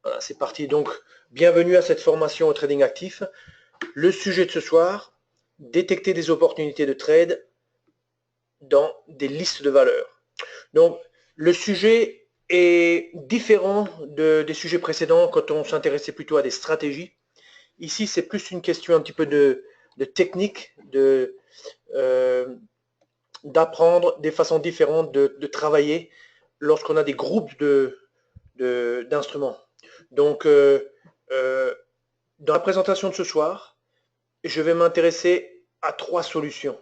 Voilà, c'est parti. Donc, bienvenue à cette formation au trading actif. Le sujet de ce soir, détecter des opportunités de trade dans des listes de valeurs. Donc, le sujet est différent des sujets précédents quand on s'intéressait plutôt à des stratégies. Ici, c'est plus une question un petit peu de technique, d'apprendre des façons différentes de travailler lorsqu'on a des groupes d'instruments. Donc, dans la présentation de ce soir, je vais m'intéresser à 3 solutions.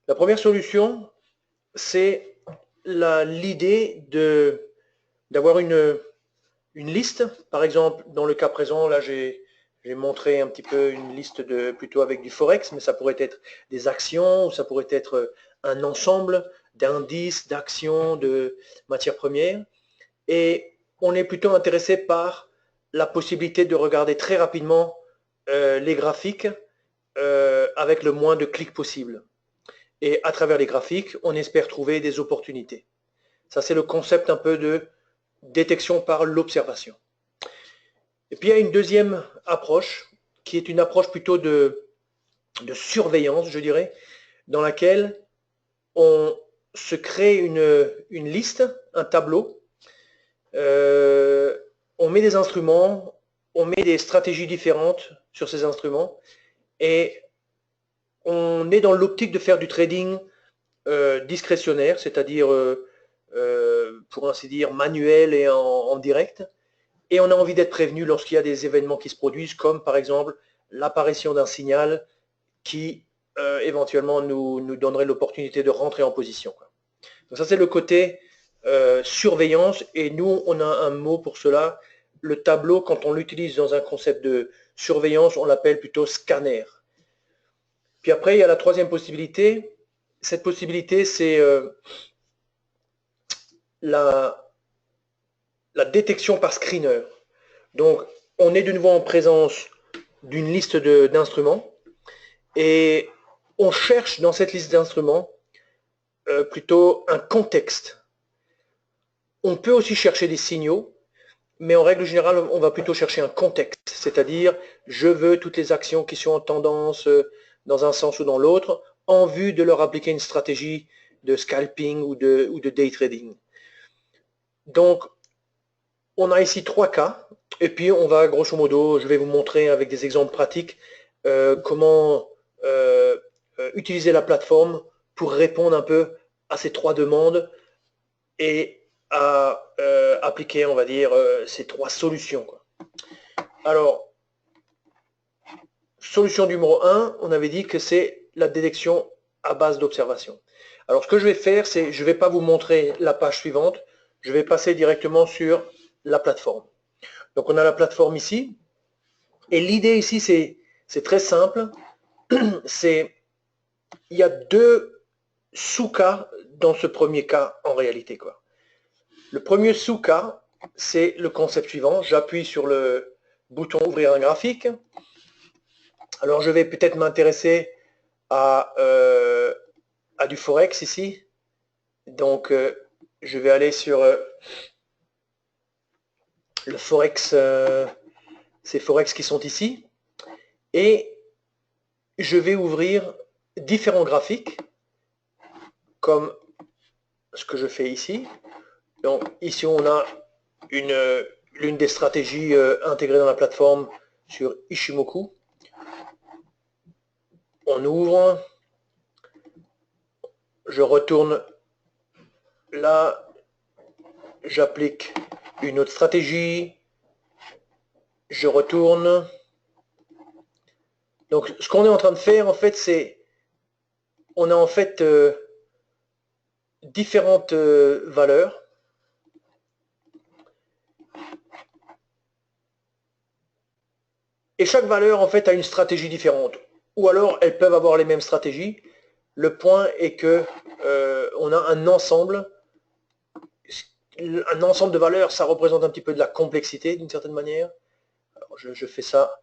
La première solution, c'est l'idée d'avoir une liste. Par exemple, dans le cas présent, là j'ai montré un petit peu une liste plutôt avec du Forex, mais ça pourrait être des actions, ou ça pourrait être un ensemble d'indices, d'actions, de matières premières. Et on est plutôt intéressé par la possibilité de regarder très rapidement les graphiques avec le moins de clics possible. Et à travers les graphiques, on espère trouver des opportunités. Ça, c'est le concept un peu de détection par l'observation. Et puis, il y a une deuxième approche, qui est une approche plutôt de surveillance, je dirais, dans laquelle on se crée une liste, un tableau, on met des instruments, on met des stratégies différentes sur ces instruments, et on est dans l'optique de faire du trading discrétionnaire, c'est-à-dire, pour ainsi dire, manuel et en direct. Et on a envie d'être prévenu lorsqu'il y a des événements qui se produisent, comme par exemple l'apparition d'un signal qui éventuellement nous donnerait l'opportunité de rentrer en position. Donc ça, c'est le côté surveillance, et nous, on a un mot pour cela. Le tableau, quand on l'utilise dans un concept de surveillance, on l'appelle plutôt scanner. Puis après, il y a la troisième possibilité. Cette possibilité, c'est la détection par screener. Donc, on est de nouveau en présence d'une liste d'instruments, et on cherche dans cette liste d'instruments plutôt un contexte. On peut aussi chercher des signaux, mais en règle générale, on va plutôt chercher un contexte, c'est-à-dire je veux toutes les actions qui sont en tendance dans un sens ou dans l'autre, en vue de leur appliquer une stratégie de scalping ou de day trading. Donc, on a ici 3 cas, et puis on va grosso modo, je vais vous montrer avec des exemples pratiques comment utiliser la plateforme pour répondre un peu à ces 3 demandes et à appliquer, on va dire, ces 3 solutions, quoi. Alors, solution numéro 1, on avait dit que c'est la détection à base d'observation. Alors, ce que je vais faire, c'est, je ne vais pas vous montrer la page suivante, je vais passer directement sur la plateforme. Donc, on a la plateforme ici, et l'idée ici, c'est très simple. Il y a 2 sous-cas dans ce premier cas en réalité, quoi. Le premier sous-cas, c'est le concept suivant. J'appuie sur le bouton ouvrir un graphique. Alors je vais peut-être m'intéresser à du Forex ici. Donc je vais aller sur le Forex, ces Forex qui sont ici. Et je vais ouvrir différents graphiques, comme ce que je fais ici. Donc ici on a l'une des stratégies intégrées dans la plateforme sur Ishimoku. On ouvre, je retourne là, j'applique une autre stratégie, je retourne. Donc ce qu'on est en train de faire en fait, c'est on a en fait différentes valeurs. Et chaque valeur en fait a une stratégie différente. Ou alors elles peuvent avoir les mêmes stratégies. Le point est que on a un ensemble de valeurs, ça représente un petit peu de la complexité d'une certaine manière. Alors je fais ça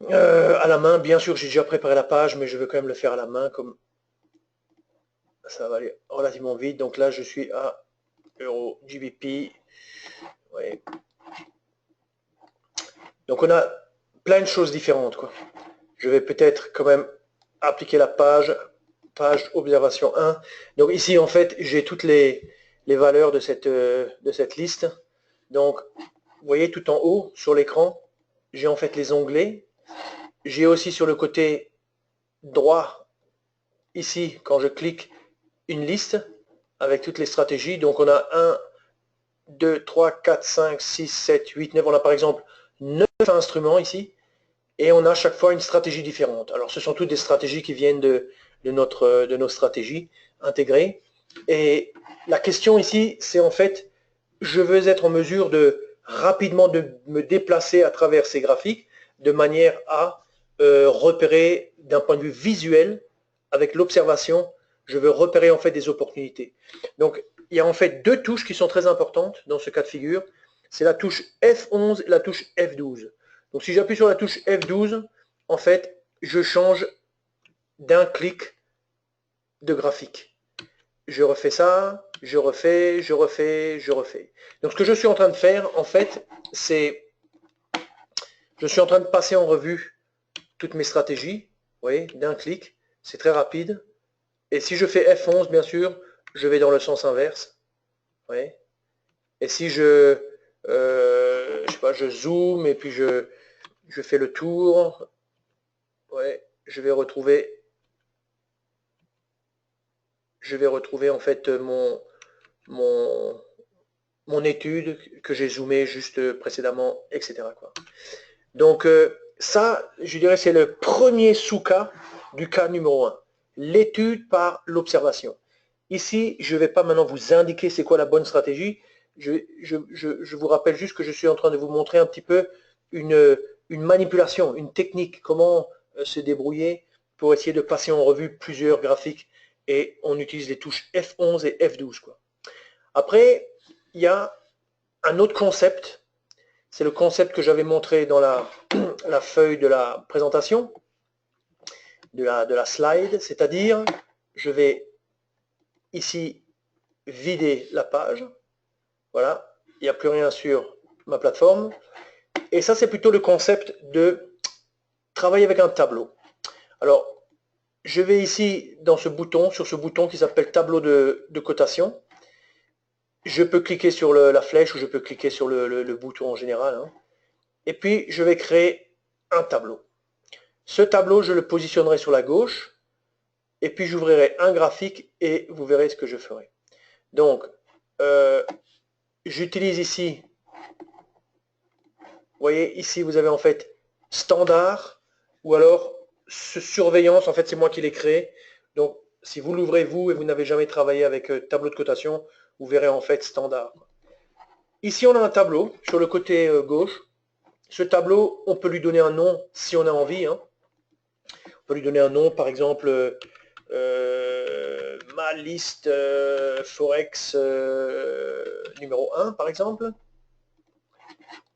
à la main. Bien sûr, j'ai déjà préparé la page, mais je veux quand même le faire à la main, comme ça va aller relativement vite. Donc là, je suis à Euro GBP. Vous voyez. Donc on a plein de choses différentes, quoi. Je vais peut-être quand même appliquer la page observation 1. Donc ici, en fait, j'ai toutes les valeurs de cette liste. Donc, vous voyez tout en haut, sur l'écran, j'ai en fait les onglets. J'ai aussi sur le côté droit, ici, quand je clique, une liste avec toutes les stratégies. Donc on a 1, 2, 3, 4, 5, 6, 7, 8, 9. On a par exemple 9 instruments ici. Et on a chaque fois une stratégie différente. Alors ce sont toutes des stratégies qui viennent de nos stratégies intégrées. Et la question ici, c'est en fait, je veux être en mesure de rapidement de me déplacer à travers ces graphiques de manière à repérer d'un point de vue visuel, avec l'observation, je veux repérer en fait des opportunités. Donc il y a en fait deux touches qui sont très importantes dans ce cas de figure. C'est la touche F11 et la touche F12. Donc si j'appuie sur la touche F12, en fait, je change d'un clic de graphique. Je refais ça, je refais, je refais, je refais. Donc ce que je suis en train de faire, en fait, c'est, je suis en train de passer en revue toutes mes stratégies, vous voyez, d'un clic, c'est très rapide. Et si je fais F11, bien sûr, je vais dans le sens inverse, vous voyez. Et si je sais pas, je zoome et puis je fais le tour, ouais, je vais retrouver en fait mon étude que j'ai zoomé juste précédemment, etc., quoi. Donc ça, je dirais, c'est le premier sous-cas du cas numéro 1. L'étude par l'observation. Ici, je ne vais pas maintenant vous indiquer c'est quoi la bonne stratégie. Je vous rappelle juste que je suis en train de vous montrer un petit peu une manipulation, une technique, comment se débrouiller pour essayer de passer en revue plusieurs graphiques. Et on utilise les touches F11 et F12, quoi. Après, il y a un autre concept. C'est le concept que j'avais montré dans la feuille de la présentation, de la slide, c'est-à-dire, je vais ici vider la page. Voilà, il n'y a plus rien sur ma plateforme. Et ça, c'est plutôt le concept de travailler avec un tableau. Alors, je vais ici dans ce bouton, sur ce bouton qui s'appelle tableau de cotation. Je peux cliquer sur la flèche ou je peux cliquer sur le bouton en général, hein. Et puis, je vais créer un tableau. Ce tableau, je le positionnerai sur la gauche. Et puis, j'ouvrirai un graphique et vous verrez ce que je ferai. Donc, j'utilise ici, vous voyez, ici, vous avez en fait standard ou alors surveillance. En fait, c'est moi qui l'ai créé. Donc, si vous l'ouvrez vous et vous n'avez jamais travaillé avec tableau de cotation, vous verrez en fait standard. Ici, on a un tableau sur le côté gauche. Ce tableau, on peut lui donner un nom si on a envie, hein. On peut lui donner un nom, par exemple, ma liste Forex numéro 1, par exemple.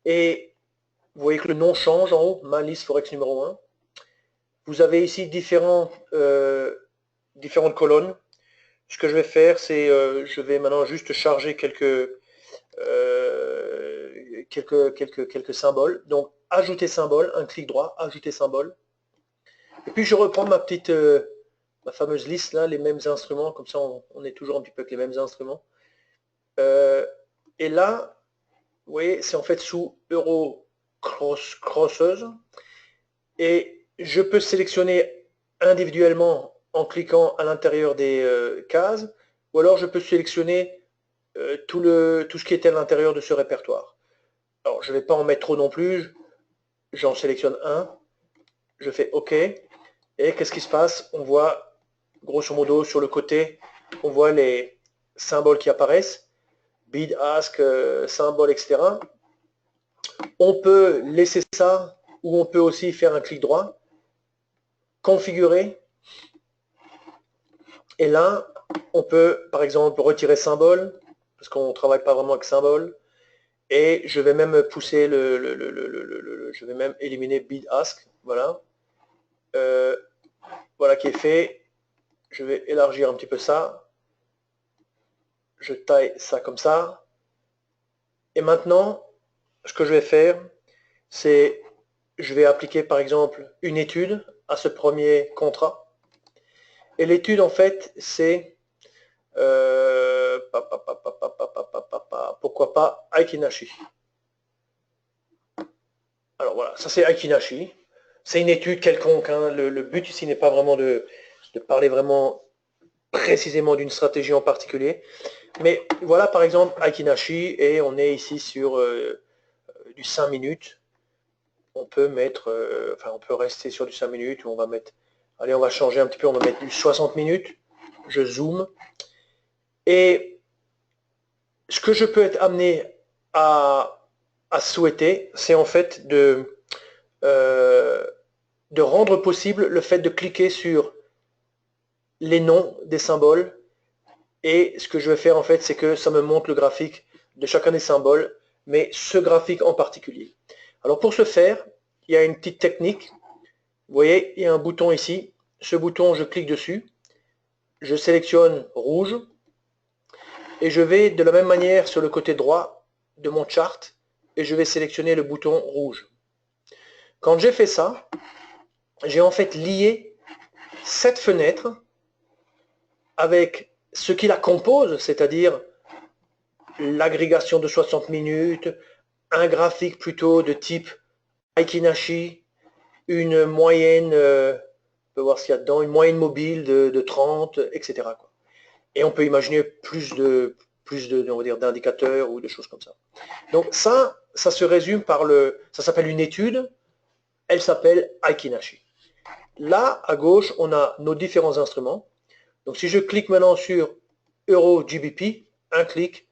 Et vous voyez que le nom change en haut, ma liste Forex numéro 1. Vous avez ici différentes colonnes. Ce que je vais faire, c'est je vais maintenant juste charger quelques symboles. Donc, ajouter symbole, un clic droit, ajouter symbole. Et puis, je reprends ma fameuse liste, là, les mêmes instruments. Comme ça, on est toujours un petit peu avec les mêmes instruments. Et là, vous voyez, c'est en fait sous Euro crosseuse. Et je peux sélectionner individuellement en cliquant à l'intérieur des cases, ou alors je peux sélectionner tout ce qui était à l'intérieur de ce répertoire. Alors je ne vais pas en mettre trop non plus, j'en sélectionne un, je fais OK, et qu'est-ce qui se passe? On voit grosso modo sur le côté, on voit les symboles qui apparaissent, bid, ask, symbole, etc. On peut laisser ça, ou on peut aussi faire un clic droit, configurer, et là, on peut, par exemple, retirer symbole, parce qu'on ne travaille pas vraiment avec symbole, et je vais même pousser je vais même éliminer bid ask, voilà. Voilà qui est fait. Je vais élargir un petit peu ça. Je taille ça comme ça. Et maintenant, ce que je vais faire, c'est je vais appliquer par exemple une étude à ce premier contrat. Et l'étude, en fait, c'est pourquoi pas Aikinashi. Alors voilà, ça c'est Aikinashi. C'est une étude quelconque. Hein. Le but ici n'est pas vraiment de parler vraiment précisément d'une stratégie en particulier. Mais voilà par exemple Aikinashi et on est ici sur du 5 minutes. On peut mettre, on peut rester sur du 5 minutes ou on va mettre, allez on va changer un petit peu, on va mettre du 60 minutes. Je zoome. Et ce que je peux être amené à souhaiter, c'est en fait de rendre possible le fait de cliquer sur les noms des symboles. Et ce que je vais faire en fait, c'est que ça me montre le graphique de chacun des symboles, mais ce graphique en particulier. Alors pour ce faire, il y a une petite technique. Vous voyez, il y a un bouton ici. Ce bouton, je clique dessus. Je sélectionne rouge. Et je vais de la même manière sur le côté droit de mon chart. Et je vais sélectionner le bouton rouge. Quand j'ai fait ça, j'ai en fait lié cette fenêtre avec ce qui la compose, c'est-à-dire l'agrégation de 60 minutes, un graphique plutôt de type Aikinashi, une moyenne, on peut voir ce qu'il y a dedans, une moyenne mobile de 30, etc. Et on peut imaginer plus on va dire, d'indicateurs ou de choses comme ça. Donc ça se résume par ça s'appelle une étude, elle s'appelle Aikinashi. Là, à gauche, on a nos différents instruments. Donc si je clique maintenant sur Euro GBP, un clic,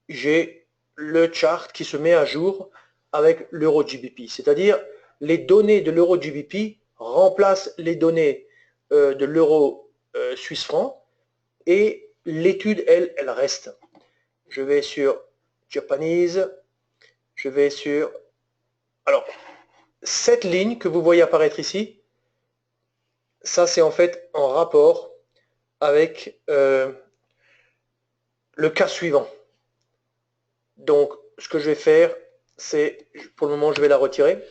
j'ai le chart qui se met à jour avec l'Euro GBP. C'est-à-dire les données de l'Euro GBP remplacent les données de l'Euro Suisse franc et l'étude, elle reste. Je vais sur Japanese, je vais sur... Alors, cette ligne que vous voyez apparaître ici, ça c'est en fait en rapport avec le cas suivant. Donc, ce que je vais faire, c'est, pour le moment, je vais la retirer.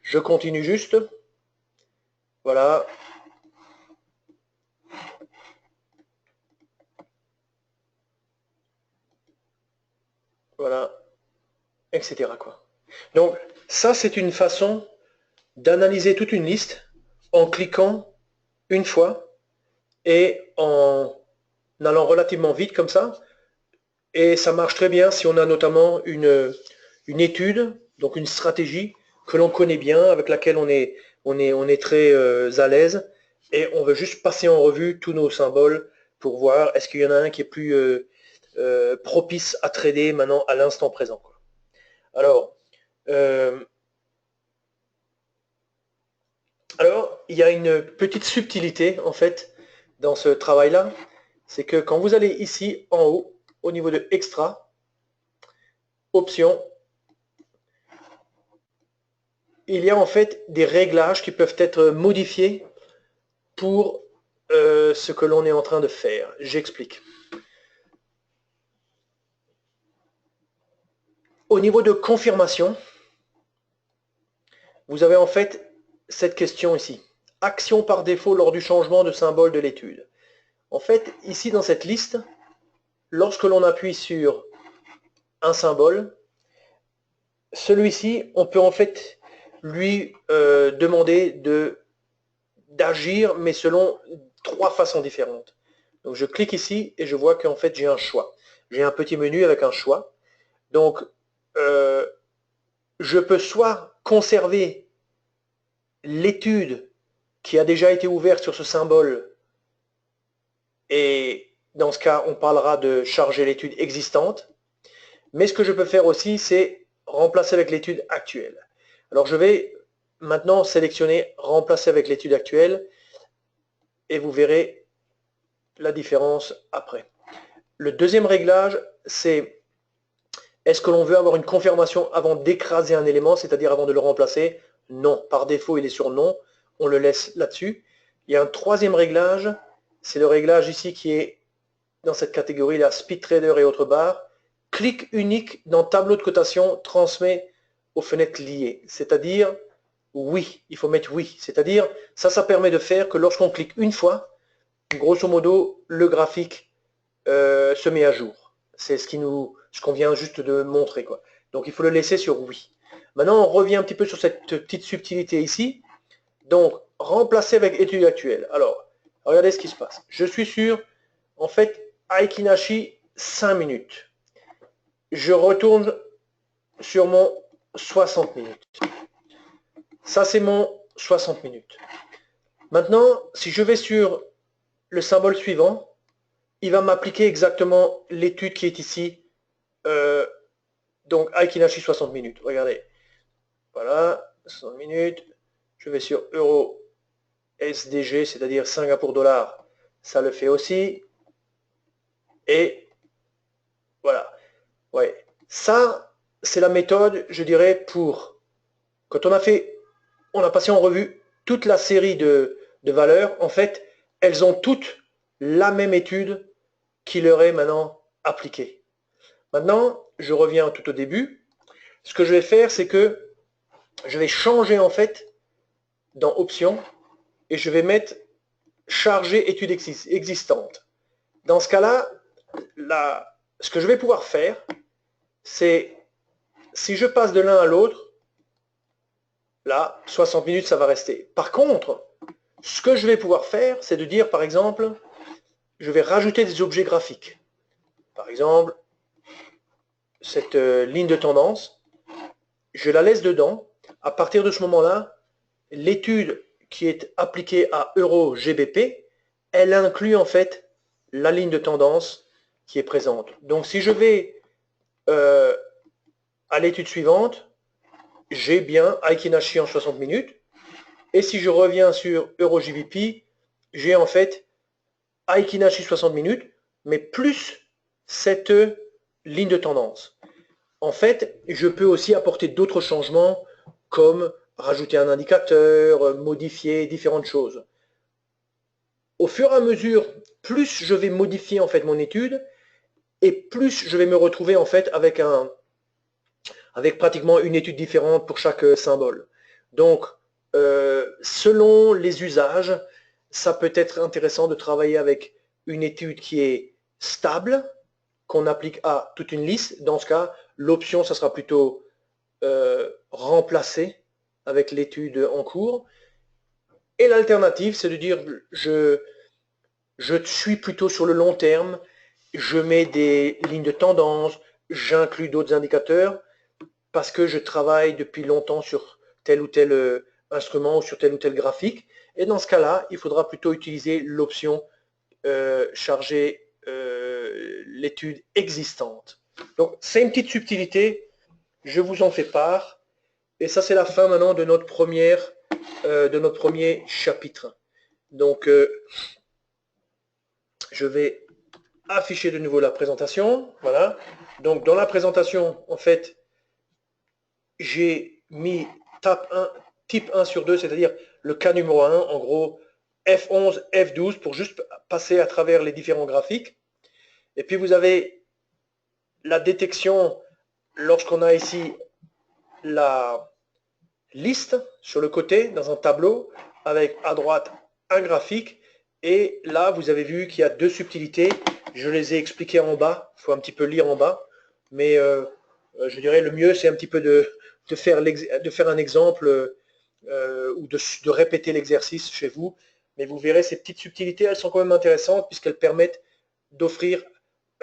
Je continue juste. Voilà. Voilà. Etc. quoi. Donc, ça, c'est une façon d'analyser toute une liste en cliquant une fois et en allant relativement vite comme ça. Et ça marche très bien si on a notamment une étude, donc une stratégie que l'on connaît bien, avec laquelle on est très à l'aise, et on veut juste passer en revue tous nos symboles pour voir est-ce qu'il y en a un qui est plus propice à trader maintenant à l'instant présent. Alors, il y a une petite subtilité en fait dans ce travail-là, c'est que quand vous allez ici en haut, au niveau de Extra, Options, il y a en fait des réglages qui peuvent être modifiés pour ce que l'on est en train de faire. J'explique. Au niveau de confirmation, vous avez en fait cette question ici. Action par défaut lors du changement de symbole de l'étude. En fait, ici dans cette liste, lorsque l'on appuie sur un symbole, celui-ci, on peut en fait lui demander d'agir, mais selon 3 façons différentes. Donc je clique ici et je vois qu'en fait j'ai un choix. J'ai un petit menu avec un choix. Donc je peux soit conserver l'étude qui a déjà été ouverte sur ce symbole, et dans ce cas on parlera de charger l'étude existante, mais ce que je peux faire aussi c'est remplacer avec l'étude actuelle. Alors je vais maintenant sélectionner remplacer avec l'étude actuelle et vous verrez la différence après. Le deuxième réglage, c'est est-ce que l'on veut avoir une confirmation avant d'écraser un élément, c'est-à-dire avant de le remplacer? Non. Par défaut, il est sur non. On le laisse là-dessus. Il y a un troisième réglage. C'est le réglage ici qui est dans cette catégorie, là, Speed Trader et autres barres. clic unique dans tableau de cotation transmet aux fenêtres liées. C'est-à-dire, oui, il faut mettre oui. C'est-à-dire, ça permet de faire que lorsqu'on clique une fois, grosso modo, le graphique se met à jour. C'est ce qu'on vient juste de montrer, quoi. Donc il faut le laisser sur oui. Maintenant, on revient un petit peu sur cette petite subtilité ici. Donc, remplacer avec étude actuelle. Alors, regardez ce qui se passe. Je suis sur, en fait, Aikinashi 5 minutes. Je retourne sur mon 60 minutes. Ça, c'est mon 60 minutes. Maintenant, si je vais sur le symbole suivant, il va m'appliquer exactement l'étude qui est ici. Donc, Aikinashi 60 minutes. Regardez. Voilà, 60 minutes. Je vais sur Euro SDG, c'est-à-dire Singapour dollar. Ça le fait aussi. Et voilà. Ouais. Ça, c'est la méthode, je dirais, pour quand on a passé en revue toute la série de valeurs. En fait, elles ont toutes la même étude qui leur est maintenant appliquée. Maintenant, je reviens tout au début. Ce que je vais faire, c'est que je vais changer en fait dans Options et je vais mettre Charger étude existante. Dans ce cas-là, ce que je vais pouvoir faire, c'est si je passe de l'un à l'autre, là, 60 minutes, ça va rester. Par contre, ce que je vais pouvoir faire, c'est de dire, par exemple, je vais rajouter des objets graphiques. Par exemple, cette ligne de tendance, je la laisse dedans. À partir de ce moment-là, l'étude qui est appliquée à Euro GBP, elle inclut en fait la ligne de tendance qui est présente. Donc si je vais à l'étude suivante, j'ai bien Aikinashi en 60 minutes. Et si je reviens sur Euro GBP, j'ai en fait Aikinashi 60 minutes, mais plus cette ligne de tendance. En fait, je peux aussi apporter d'autres changements comme rajouter un indicateur, modifier différentes choses. Au fur et à mesure, plus je vais modifier en fait mon étude et plus je vais me retrouver en fait avec pratiquement une étude différente pour chaque symbole. Donc, selon les usages, ça peut être intéressant de travailler avec une étude qui est stable, qu'on applique à toute une liste. Dans ce cas, l'option, ça sera plutôt remplacé avec l'étude en cours. Et l'alternative, c'est de dire, je suis plutôt sur le long terme, je mets des lignes de tendance, j'inclus d'autres indicateurs, parce que je travaille depuis longtemps sur tel ou tel instrument ou sur tel ou tel graphique. Et dans ce cas-là, il faudra plutôt utiliser l'option charger l'étude existante. Donc, c'est une petite subtilité, je vous en fais part. Et ça, c'est la fin maintenant de notre premier chapitre. Donc, je vais afficher de nouveau la présentation. Voilà. Donc, dans la présentation, en fait, j'ai mis type 1 sur 2, c'est-à-dire le cas numéro 1, en gros F11, F12, pour juste passer à travers les différents graphiques. Et puis vous avez la détection lorsqu'on a ici la liste sur le côté, dans un tableau, avec à droite un graphique. Et là, vous avez vu qu'il y a deux subtilités. Je les ai expliquées en bas. Il faut un petit peu lire en bas. Mais je dirais le mieux, c'est un petit peu de faire un exemple ou de répéter l'exercice chez vous. Mais vous verrez, ces petites subtilités, elles sont quand même intéressantes puisqu'elles permettent d'offrir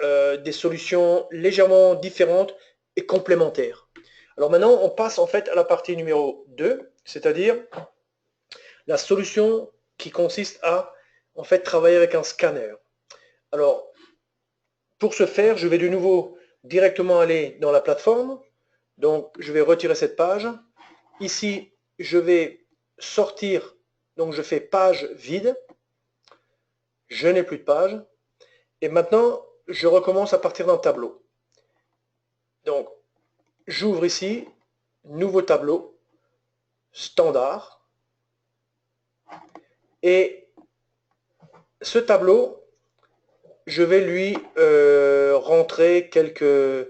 des solutions légèrement différentes et complémentaires. Alors maintenant, on passe en fait à la partie numéro 2, c'est-à-dire la solution qui consiste à en fait travailler avec un scanner. Alors, pour ce faire, je vais de nouveau directement aller dans la plateforme. Donc, je vais retirer cette page. Ici, je vais sortir. Donc, je fais page vide. Je n'ai plus de page. Et maintenant, je recommence à partir d'un tableau. Donc, j'ouvre ici, nouveau tableau, standard. Et ce tableau, je vais lui rentrer quelques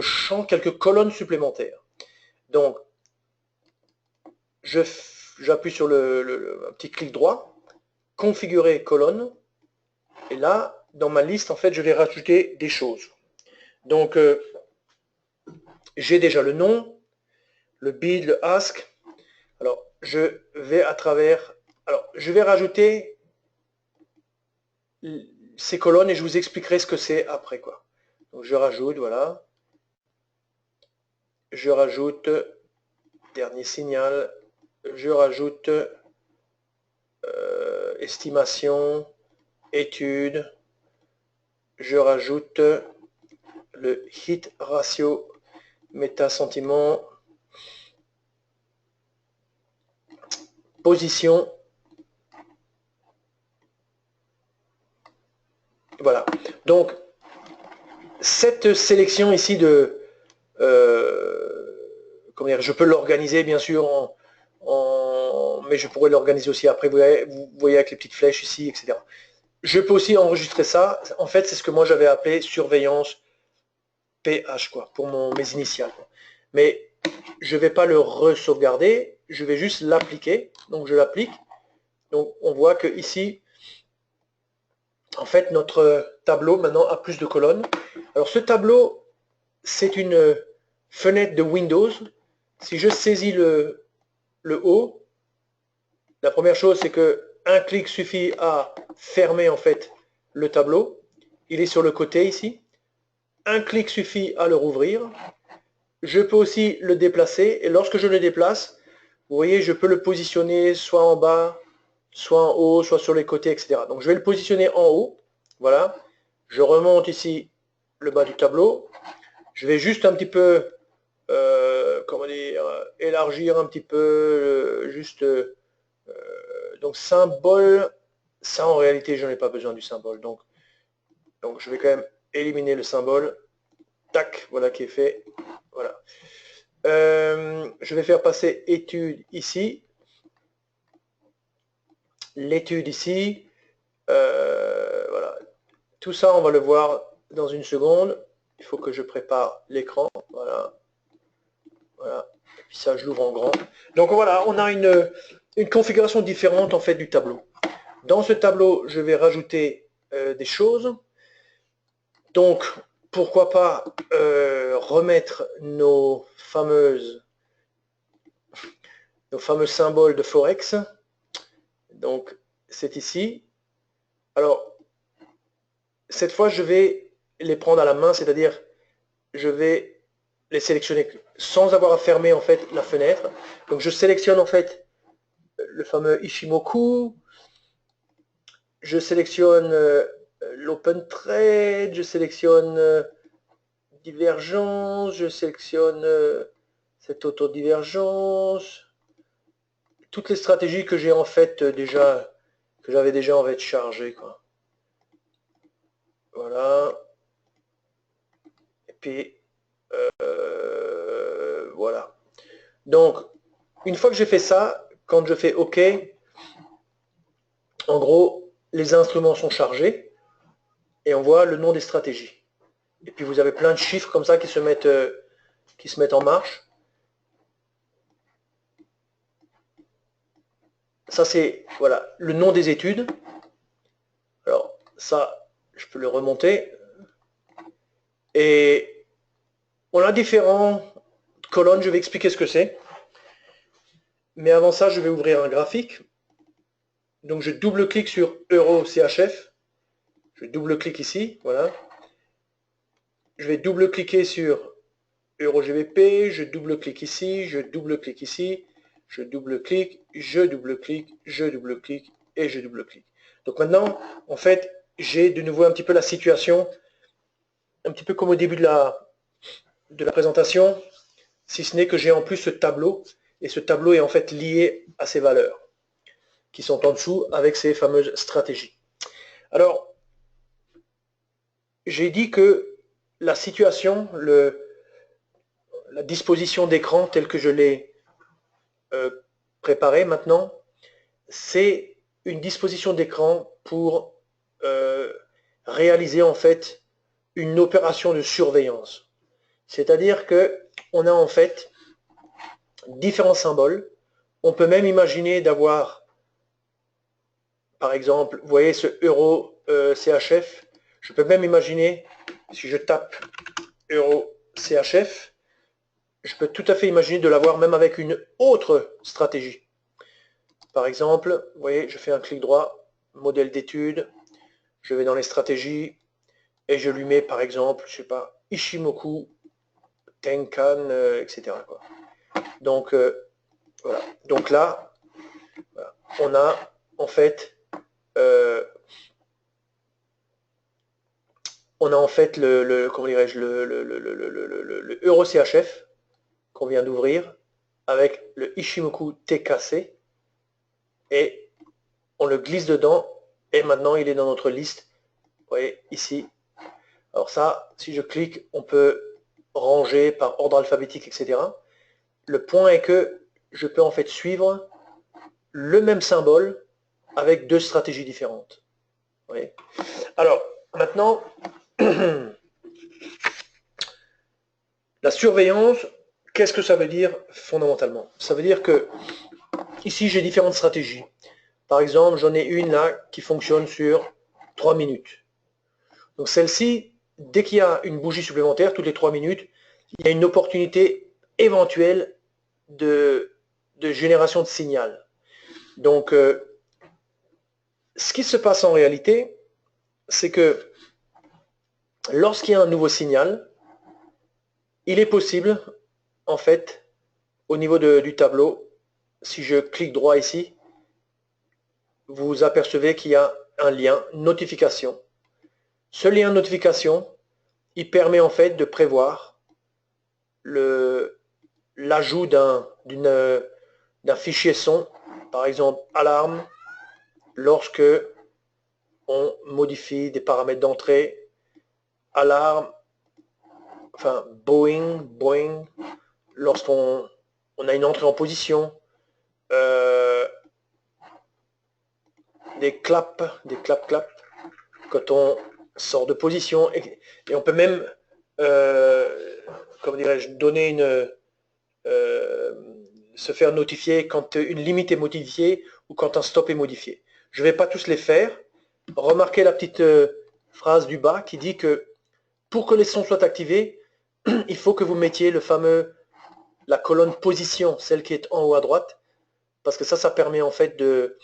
champs, quelques colonnes supplémentaires. Donc, j'appuie sur un petit clic droit, configurer colonne, et là, dans ma liste, en fait, je vais rajouter des choses. Donc, j'ai déjà le nom, le bid, le ask. Alors, je vais à travers... Alors, je vais rajouter ces colonnes et je vous expliquerai ce que c'est après, quoi. Donc, je rajoute, voilà. Je rajoute, dernier signal, je rajoute estimation, étude, je rajoute le hit ratio, méta-sentiment, position. Voilà. Donc, cette sélection ici de... comment dire, je peux l'organiser bien sûr mais je pourrais l'organiser aussi après, vous voyez avec les petites flèches ici, etc. Je peux aussi enregistrer ça. En fait, c'est ce que moi j'avais appelé surveillance PH, quoi, pour mes initiales, quoi. Mais je ne vais pas le re-sauvegarder, je vais juste l'appliquer. Donc je l'applique. Donc on voit que ici, en fait, notre tableau maintenant a plus de colonnes. Alors ce tableau, c'est une fenêtre de Windows. Si je saisis le haut, la première chose, c'est que un clic suffit à fermer en fait le tableau. Il est sur le côté ici. Un clic suffit à le rouvrir. Je peux aussi le déplacer et lorsque je le déplace, vous voyez, je peux le positionner soit en bas, soit en haut, soit sur les côtés, etc. Donc je vais le positionner en haut. Voilà. Je remonte ici le bas du tableau. Je vais juste un petit peu, comment dire, élargir un petit peu, juste, donc symbole, ça en réalité je n'ai pas besoin du symbole. Donc je vais quand même éliminer le symbole. Tac, voilà qui est fait. Voilà. Je vais faire passer étude ici. L'étude ici. Voilà. Tout ça, on va le voir dans une seconde. Il faut que je prépare l'écran. Voilà. Voilà. Et puis ça, je l'ouvre en grand. Donc voilà, on a une configuration différente en fait du tableau. Dans ce tableau, je vais rajouter des choses. Donc, pourquoi pas remettre nos fameux symboles de Forex. Donc, c'est ici. Alors, cette fois, je vais les prendre à la main, c'est-à-dire, je vais les sélectionner sans avoir à fermer en fait la fenêtre. Donc, je sélectionne en fait le fameux Ishimoku. Je sélectionne l'Open Trade. Je sélectionne Divergence. Je sélectionne cette autodivergence. Toutes les stratégies que j'ai en fait déjà, que j'avais déjà en fait chargées, quoi. Voilà. Et puis voilà. Donc une fois que j'ai fait ça, quand je fais OK, en gros les instruments sont chargés et on voit le nom des stratégies. Et puis vous avez plein de chiffres comme ça qui se mettent en marche. Ça c'est voilà le nom des études. Alors ça, je peux le remonter. Et on a différentes colonnes, je vais expliquer ce que c'est. Mais avant ça, je vais ouvrir un graphique. Donc je double-clique sur Euro CHF. Je double-clique ici, voilà. Je vais double-cliquer sur Euro GBP, je double-clique ici, je double-clique ici, je double-clique, je double-clique, je double-clique et je double-clique. Donc maintenant, en fait, j'ai de nouveau un petit peu la situation, un petit peu comme au début de la présentation, si ce n'est que j'ai en plus ce tableau, et ce tableau est en fait lié à ces valeurs, qui sont en dessous avec ces fameuses stratégies. Alors, j'ai dit que la situation, la disposition d'écran telle que je l'ai préparée maintenant, c'est une disposition d'écran pour réaliser en fait une opération de surveillance. C'est-à-dire que on a en fait différents symboles. On peut même imaginer d'avoir, par exemple, vous voyez ce euro CHF, je peux même imaginer, si je tape euro CHF, je peux tout à fait imaginer de l'avoir même avec une autre stratégie. Par exemple, vous voyez, je fais un clic droit, modèle d'étude, je vais dans les stratégies, et je lui mets par exemple, je sais pas, Ishimoku, Tenkan, etc. quoi. Donc, voilà. Donc là, voilà, on a en fait comment dirais-je, le Euro CHF qu'on vient d'ouvrir avec le Ishimoku TKC et on le glisse dedans et maintenant il est dans notre liste. Vous voyez ici. Alors ça, si je clique, on peut ranger par ordre alphabétique, etc. Le point est que je peux en fait suivre le même symbole avec deux stratégies différentes. Vous voyez. Alors, maintenant, la surveillance, qu'est-ce que ça veut dire fondamentalement? Ça veut dire que ici, j'ai différentes stratégies. Par exemple, j'en ai une là qui fonctionne sur 3 minutes. Donc celle-ci, dès qu'il y a une bougie supplémentaire, toutes les 3 minutes, il y a une opportunité éventuelle de génération de signal. Donc, ce qui se passe en réalité, c'est que lorsqu'il y a un nouveau signal, il est possible, en fait, au niveau du tableau, si je clique droit ici, vous apercevez qu'il y a un lien notification. Ce lien notification, il permet en fait de prévoir l'ajout d'un fichier son, par exemple alarme, lorsque on modifie des paramètres d'entrée, alarme, enfin Boeing, lorsqu'on a une entrée en position, des claps, quand on sort de position, et on peut même, comment dirais-je, donner se faire notifier quand une limite est modifiée ou quand un stop est modifié. Je ne vais pas tous les faire. Remarquez la petite phrase du bas qui dit que pour que les sons soient activés, il faut que vous mettiez la colonne position, celle qui est en haut à droite, parce que ça permet en fait de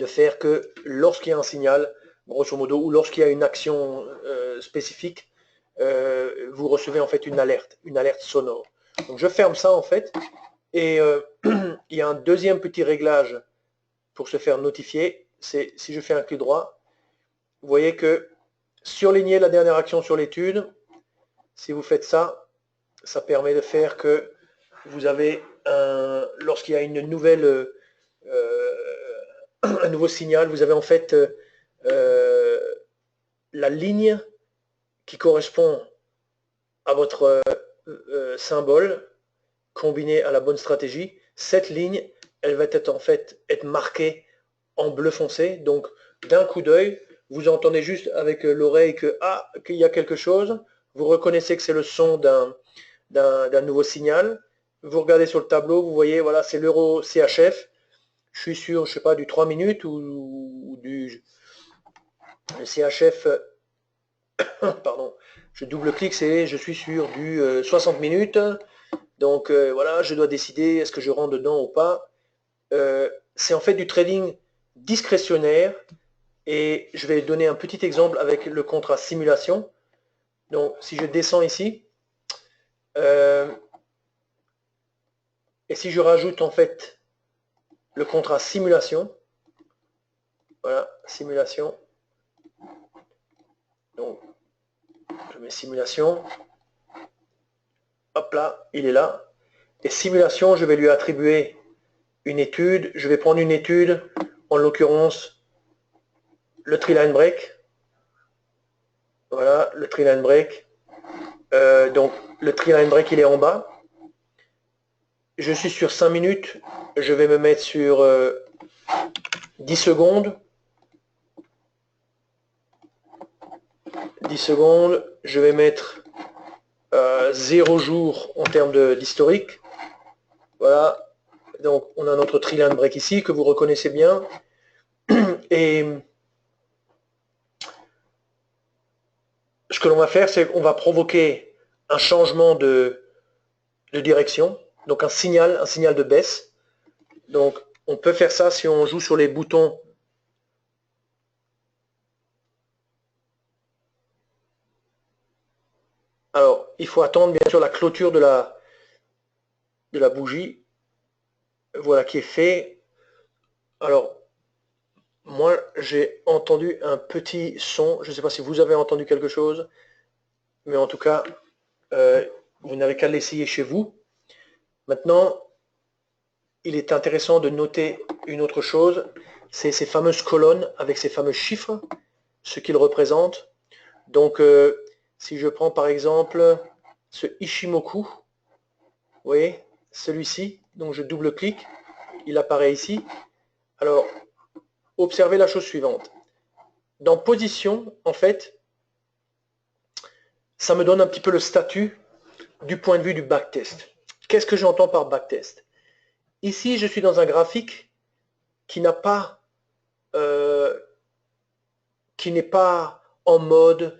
faire que lorsqu'il y a un signal, grosso modo, ou lorsqu'il y a une action spécifique, vous recevez en fait une alerte sonore. Donc je ferme ça en fait, et il y a un deuxième petit réglage pour se faire notifier, c'est si je fais un clic droit, vous voyez que surligner la dernière action sur l'étude, si vous faites ça, ça permet de faire que vous avez lorsqu'il y a une nouvelle un nouveau signal, vous avez en fait la ligne qui correspond à votre symbole combiné à la bonne stratégie. Cette ligne, elle va être en fait marquée en bleu foncé. Donc d'un coup d'œil, vous entendez juste avec l'oreille qu'il y a quelque chose. Vous reconnaissez que c'est le son d'un nouveau signal. Vous regardez sur le tableau, vous voyez, voilà, c'est l'euro CHF. Je suis sur, je sais pas, du 3 minutes ou du le CHF, pardon, je double-clique, je suis sur du 60 minutes. Donc voilà, je dois décider est-ce que je rentre dedans ou pas. C'est en fait du trading discrétionnaire et je vais donner un petit exemple avec le contrat simulation. Donc si je descends ici et si je rajoute en fait le contrat simulation, voilà, simulation, donc je mets simulation, hop là, il est là, et simulation, je vais lui attribuer une étude, je vais prendre une étude, en l'occurrence le tree-line break, voilà, le tree-line break, donc le tree-line break il est en bas, je suis sur 5 minutes, je vais me mettre sur 10 secondes. 10 secondes, je vais mettre 0 jours en termes d'historique. Voilà, donc on a notre triline break ici que vous reconnaissez bien. Et ce que l'on va faire, c'est qu'on va provoquer un changement de direction, donc un signal de baisse. Donc on peut faire ça si on joue sur les boutons. Alors, il faut attendre bien sûr la clôture de la bougie. Voilà qui est fait. Alors, moi, j'ai entendu un petit son. Je ne sais pas si vous avez entendu quelque chose, mais en tout cas, vous n'avez qu'à l'essayer chez vous. Maintenant, il est intéressant de noter une autre chose, c'est ces fameuses colonnes avec ces fameux chiffres, ce qu'ils représentent. Donc, si je prends par exemple ce Ishimoku, vous voyez, celui-ci, donc je double-clique, il apparaît ici. Alors, observez la chose suivante. Dans position, en fait, ça me donne un petit peu le statut du point de vue du backtest. Qu'est-ce que j'entends par backtest? Ici, je suis dans un graphique qui n'a pas, qui n'est pas en mode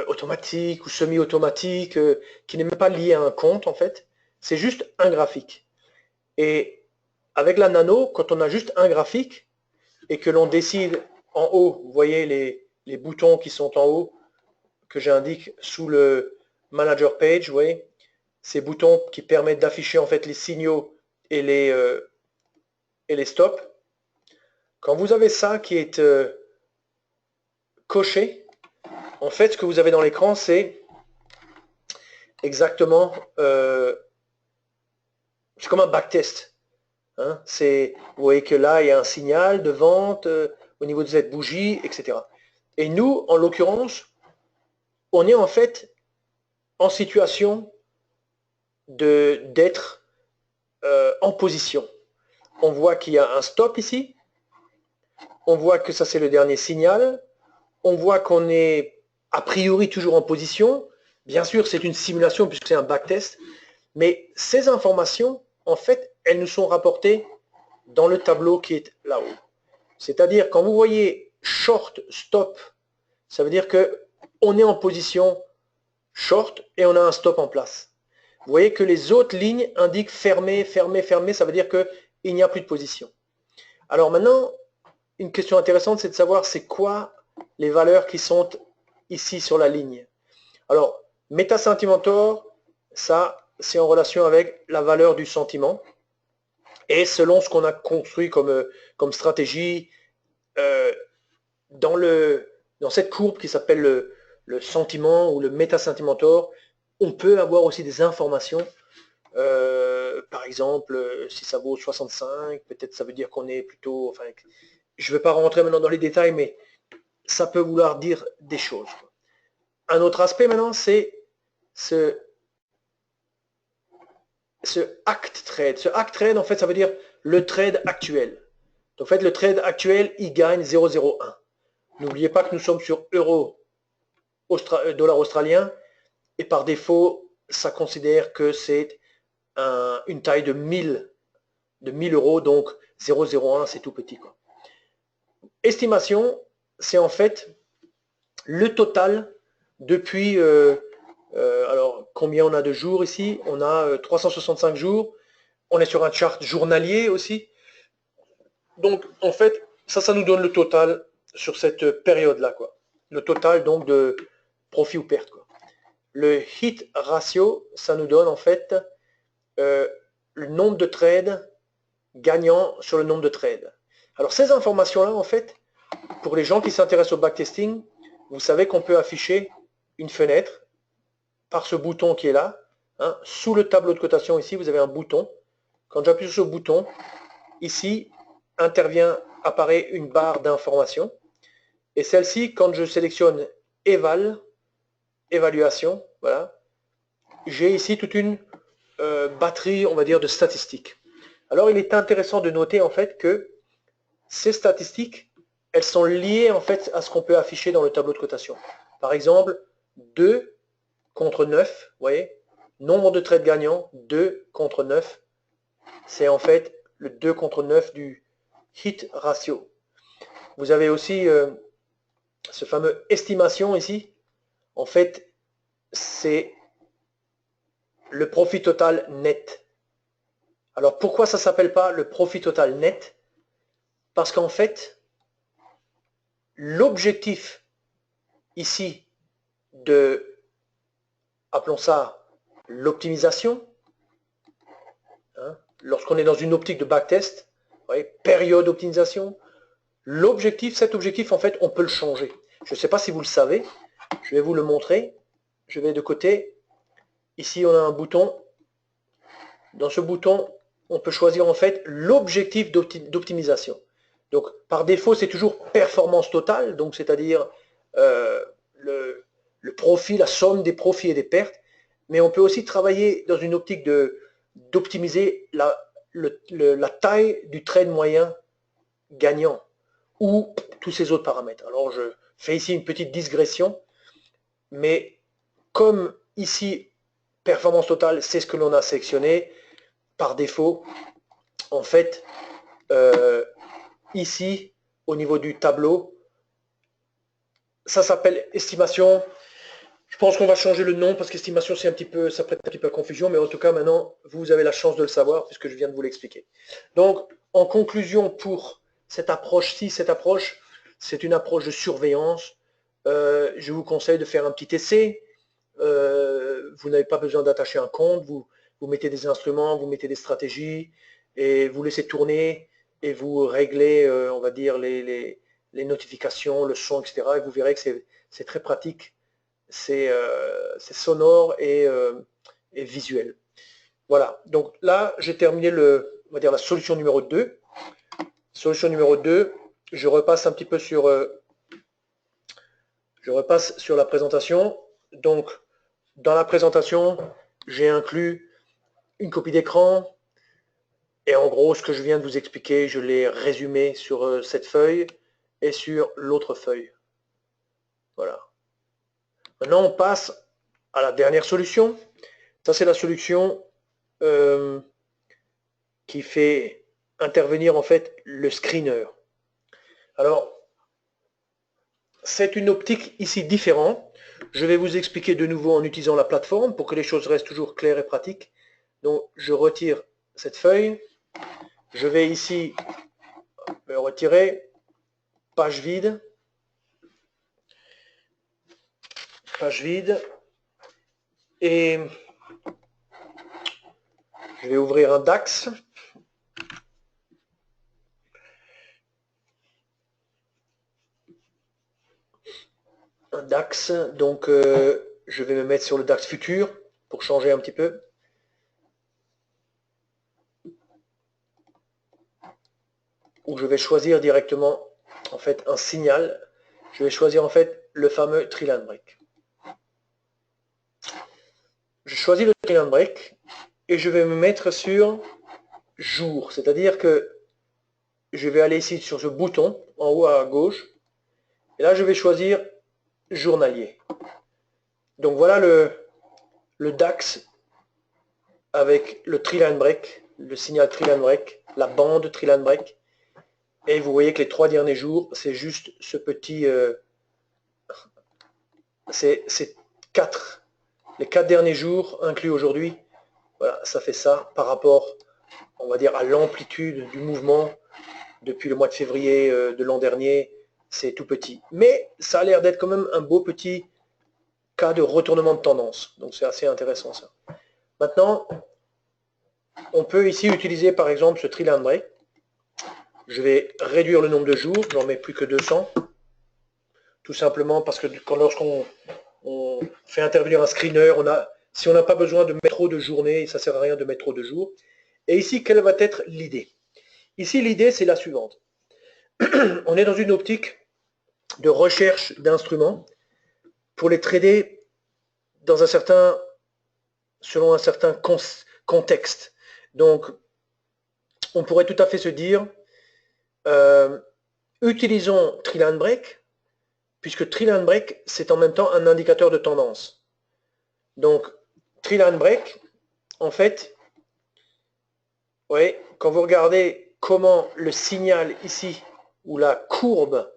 automatique ou semi-automatique, qui n'est même pas lié à un compte en fait. C'est juste un graphique. Et avec la nano, quand on a juste un graphique et que l'on décide en haut, vous voyez les boutons qui sont en haut que j'indique sous le manager page, vous voyez, ces boutons qui permettent d'afficher en fait les signaux et les stops. Quand vous avez ça qui est coché, en fait, ce que vous avez dans l'écran, c'est exactement, c'est comme un backtest. Hein, vous voyez que là, il y a un signal de vente au niveau de cette bougie, etc. Et nous, en l'occurrence, on est en fait en situation d'être en position. On voit qu'il y a un stop ici. On voit que ça, c'est le dernier signal. On voit qu'on est a priori toujours en position. Bien sûr, c'est une simulation puisque c'est un backtest. Mais ces informations, en fait, elles nous sont rapportées dans le tableau qui est là-haut. C'est-à-dire, quand vous voyez short, stop, ça veut dire qu'on est en position short et on a un stop en place. Vous voyez que les autres lignes indiquent fermé, fermé, fermé, ça veut dire qu'il n'y a plus de position. Alors maintenant, une question intéressante, c'est de savoir c'est quoi les valeurs qui sont ici sur la ligne. Alors, Meta-Sentimentor, ça, c'est en relation avec la valeur du sentiment. Et selon ce qu'on a construit comme stratégie, dans cette courbe qui s'appelle le sentiment ou le Meta-Sentimentor, on peut avoir aussi des informations. Par exemple, si ça vaut 65, peut-être ça veut dire qu'on est plutôt... Enfin, je ne vais pas rentrer maintenant dans les détails, mais ça peut vouloir dire des choses. Un autre aspect maintenant, c'est ce act trade. Ce act trade, en fait, ça veut dire le trade actuel. Donc, en fait, le trade actuel, il gagne 0,01. N'oubliez pas que nous sommes sur euro, dollar australien, et par défaut, ça considère que c'est une taille de 1000 euros, donc 0,01, c'est tout petit, quoi. Estimation, c'est en fait le total depuis, alors combien on a de jours ici? On a 365 jours, on est sur un chart journalier aussi. Donc en fait, ça nous donne le total sur cette période-là, quoi. Le total donc de profit ou perte, quoi. Le hit ratio, ça nous donne en fait le nombre de trades gagnant sur le nombre de trades. Alors ces informations-là, en fait, pour les gens qui s'intéressent au backtesting, vous savez qu'on peut afficher une fenêtre par ce bouton qui est là. Hein. Sous le tableau de cotation ici, vous avez un bouton. Quand j'appuie sur ce bouton, ici, apparaît une barre d'information. Et celle-ci, quand je sélectionne évaluation, voilà, j'ai ici toute une batterie, on va dire, de statistiques. Alors, il est intéressant de noter en fait que ces statistiques, elles sont liées en fait à ce qu'on peut afficher dans le tableau de cotation. Par exemple, 2 contre 9, vous voyez, nombre de trades gagnants, 2 contre 9, c'est en fait le 2 contre 9 du hit ratio. Vous avez aussi ce fameux estimation ici. En fait, c'est le profit total net. Alors pourquoi ça ne s'appelle pas le profit total net? Parce qu'en fait, l'objectif ici de, appelons ça l'optimisation, hein, lorsqu'on est dans une optique de backtest, période d'optimisation, cet objectif en fait on peut le changer. Je ne sais pas si vous le savez, je vais vous le montrer. Je vais de côté. Ici on a un bouton. Dans ce bouton, on peut choisir en fait l'objectif d'optimisation. Donc par défaut, c'est toujours performance totale, donc c'est-à-dire le profit, la somme des profits et des pertes. Mais on peut aussi travailler dans une optique d'optimiser la taille du trade moyen gagnant ou tous ces autres paramètres. Alors je fais ici une petite digression, mais comme ici, performance totale, c'est ce que l'on a sélectionné, par défaut, en fait, ici, au niveau du tableau, ça s'appelle estimation. Je pense qu'on va changer le nom parce qu'estimation, ça prête un petit peu à confusion, mais en tout cas, maintenant, vous avez la chance de le savoir puisque je viens de vous l'expliquer. Donc, en conclusion, pour cette approche-ci, c'est une approche de surveillance. Je vous conseille de faire un petit essai. Vous n'avez pas besoin d'attacher un compte, vous mettez des instruments, vous mettez des stratégies, et vous laissez tourner, et vous réglez, on va dire, les notifications, le son, etc. Et vous verrez que c'est très pratique, c'est sonore et visuel. Voilà, donc là, j'ai terminé on va dire la solution numéro 2. Solution numéro 2, je repasse un petit peu sur la présentation. Donc, dans la présentation, j'ai inclus une copie d'écran et en gros, ce que je viens de vous expliquer, je l'ai résumé sur cette feuille et sur l'autre feuille. Voilà. Maintenant, on passe à la dernière solution. Ça, c'est la solution qui fait intervenir en fait le screener. Alors, c'est une optique ici différente. Je vais vous expliquer de nouveau en utilisant la plateforme pour que les choses restent toujours claires et pratiques. Donc, je retire cette feuille. Je vais ici me retirer. Page vide. Page vide. Et je vais ouvrir un DAX. Un DAX. Donc, je vais me mettre sur le DAX futur pour changer un petit peu. Où je vais choisir directement en fait un signal. Je vais choisir en fait le fameux Trill and Break. Je choisis le Trill and Break et je vais me mettre sur jour, c'est-à-dire que je vais aller ici sur ce bouton en haut à gauche et là je vais choisir journalier. Donc voilà le DAX avec le Trill and Break, le signal Trill and Break, la bande Trill and Break. Et vous voyez que les 3 derniers jours, c'est juste ce petit... c'est 4. Les 4 derniers jours, inclus aujourd'hui, voilà, ça fait ça par rapport, on va dire, à l'amplitude du mouvement depuis le mois de février de l'an dernier. C'est tout petit. Mais ça a l'air d'être quand même un beau petit cas de retournement de tendance. Donc c'est assez intéressant ça. Maintenant, on peut ici utiliser par exemple ce Trill and Break. Je vais réduire le nombre de jours, j'en mets plus que 200. Tout simplement parce que lorsqu'on fait intervenir un screener, si on n'a pas besoin de mettre trop de journées, ça ne sert à rien de mettre trop de jours. Et ici, quelle va être l'idée? Ici, l'idée, c'est la suivante. On est dans une optique de recherche d'instruments pour les trader selon un certain contexte. Donc, on pourrait tout à fait se dire, Utilisons Triline Break, puisque Triline Break, c'est en même temps un indicateur de tendance. Donc, Triline Break, en fait, ouais, quand vous regardez comment le signal ici, ou la courbe,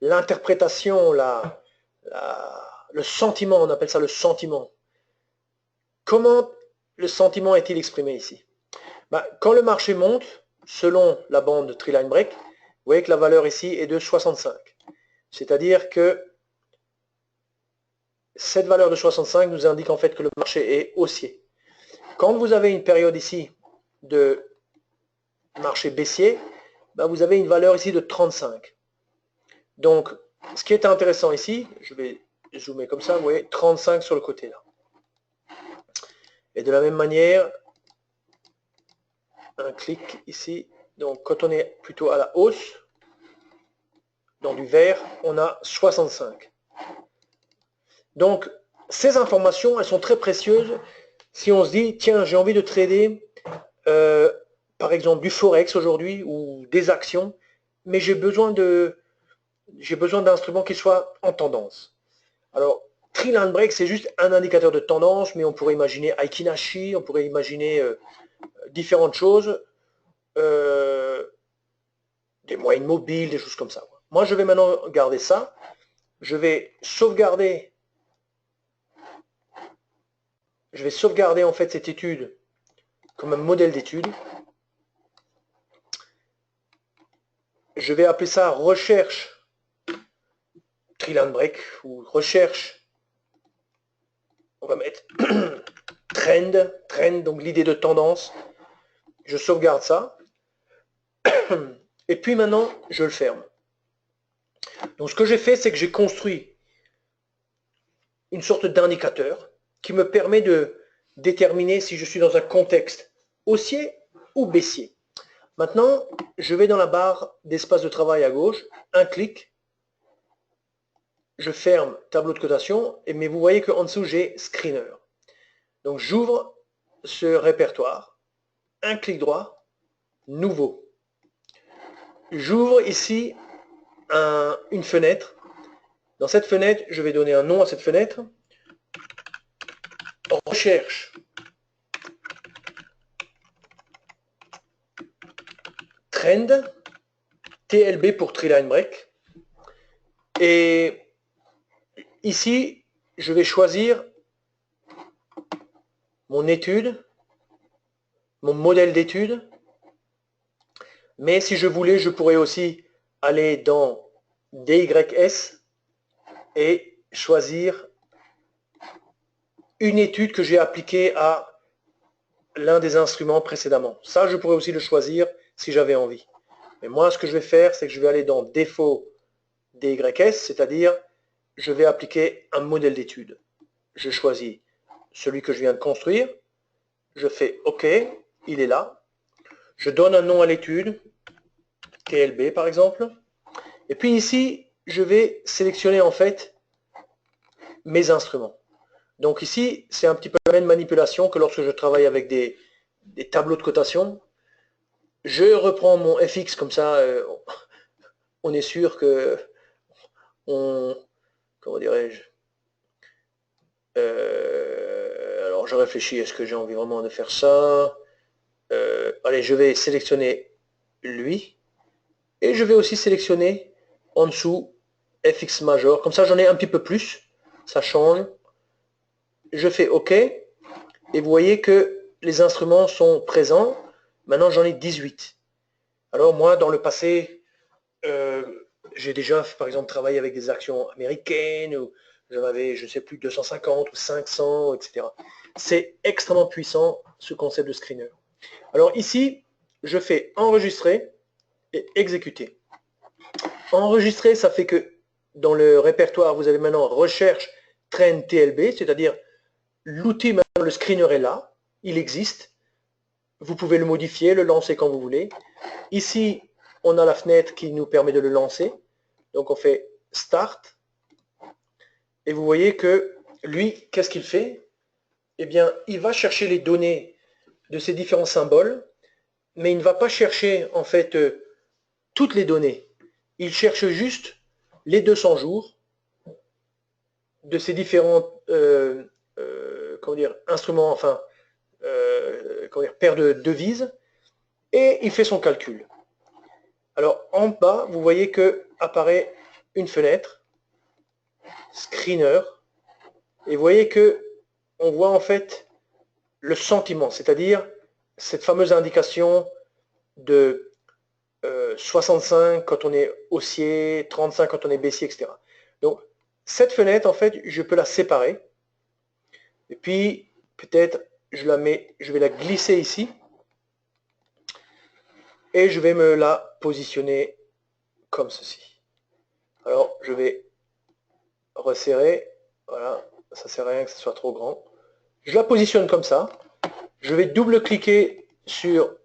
l'interprétation, le sentiment, on appelle ça le sentiment. Comment le sentiment est-il exprimé ici? Quand le marché monte, selon la bande Triline Break, vous voyez que la valeur ici est de 65. C'est-à-dire que cette valeur de 65 nous indique en fait que le marché est haussier. Quand vous avez une période ici de marché baissier, vous avez une valeur ici de 35. Donc, ce qui est intéressant ici, je vais zoomer comme ça, vous voyez, 35 sur le côté là. Et de la même manière, un clic ici. Donc, quand on est plutôt à la hausse, dans du vert, on a 65. Donc, ces informations, elles sont très précieuses si on se dit, tiens, j'ai envie de trader, par exemple, du Forex aujourd'hui ou des actions, mais j'ai besoin d'instruments qui soient en tendance. Alors, Triline Break, c'est juste un indicateur de tendance, mais on pourrait imaginer Aiki-Nashi, on pourrait imaginer différentes choses, des moyennes mobiles, des choses comme ça. Moi, je vais maintenant garder ça. Je vais sauvegarder en fait cette étude comme un modèle d'étude. Je vais appeler ça recherche Triline Break ou recherche, on va mettre trend, donc l'idée de tendance. Je sauvegarde ça. Et puis maintenant, je le ferme. Donc ce que j'ai fait, c'est que j'ai construit une sorte d'indicateur qui me permet de déterminer si je suis dans un contexte haussier ou baissier. Maintenant, je vais dans la barre d'espace de travail à gauche, un clic, je ferme tableau de cotation, mais vous voyez qu'en dessous, j'ai screener. Donc j'ouvre ce répertoire, un clic droit, nouveau. J'ouvre ici une fenêtre. Dans cette fenêtre, je vais donner un nom à cette fenêtre. Recherche trend, TLB pour Triline Break. Et ici, je vais choisir mon étude, mon modèle d'étude. Mais si je voulais, je pourrais aussi aller dans DYS et choisir une étude que j'ai appliquée à l'un des instruments précédemment. Ça, je pourrais aussi le choisir si j'avais envie. Mais moi, ce que je vais faire, c'est que je vais aller dans Défaut DYS, c'est-à-dire je vais appliquer un modèle d'étude. Je choisis celui que je viens de construire. Je fais OK, il est là. Je donne un nom à l'étude, TLB par exemple. Et puis ici, je vais sélectionner en fait mes instruments. Donc ici, c'est un petit peu la même manipulation que lorsque je travaille avec des tableaux de cotation. Je reprends mon FX comme ça, on est sûr que comment dirais-je, alors je réfléchis, est-ce que j'ai envie vraiment de faire ça? Allez, je vais sélectionner lui et je vais aussi sélectionner en dessous FX major, comme ça j'en ai un petit peu plus, ça change. Je fais OK et vous voyez que les instruments sont présents. Maintenant j'en ai 18. Alors moi dans le passé, j'ai déjà par exemple travaillé avec des actions américaines où j'en avais, je ne sais plus, 250 ou 500, etc. C'est extrêmement puissant ce concept de screener. Alors ici, je fais enregistrer et exécuter. Enregistrer, ça fait que dans le répertoire, vous avez maintenant recherche trend TLB, c'est-à-dire l'outil, maintenant le screener est là, il existe. Vous pouvez le modifier, le lancer quand vous voulez. Ici, on a la fenêtre qui nous permet de le lancer. Donc on fait Start. Et vous voyez que lui, qu'est-ce qu'il fait? Eh bien, il va chercher les données de ces différents symboles mais il ne va pas chercher en fait toutes les données. Il cherche juste les 200 jours de ces différents comment dire, instruments, enfin comment dire, paires de devises, et il fait son calcul. Alors en bas, vous voyez que apparaît une fenêtre, screener, et vous voyez que on voit en fait le sentiment, c'est-à-dire cette fameuse indication de 65 quand on est haussier, 35 quand on est baissier, etc. Donc cette fenêtre, en fait, je peux la séparer. Et puis peut-être je vais la glisser ici. Et je vais me la positionner comme ceci. Alors je vais resserrer. Voilà, ça ne sert à rien que ce soit trop grand. Je la positionne comme ça. Je vais double-cliquer sur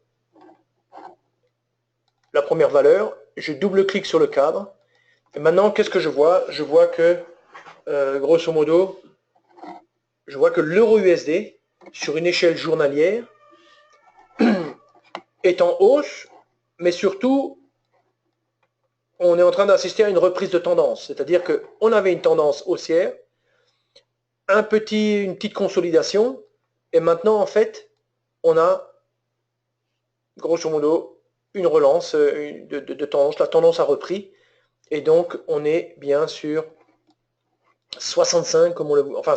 la première valeur. Je double-clique sur le cadre. Et maintenant, qu'est-ce que je vois? Je vois que, grosso modo, je vois que l'euro USD, sur une échelle journalière, est en hausse, mais surtout, on est en train d'assister à une reprise de tendance. C'est-à-dire qu'on avait une tendance haussière, une petite consolidation, et maintenant, en fait, on a, grosso modo, une relance de tendance. La tendance a repris, et donc, on est bien sur 65, comme on le voit. Enfin,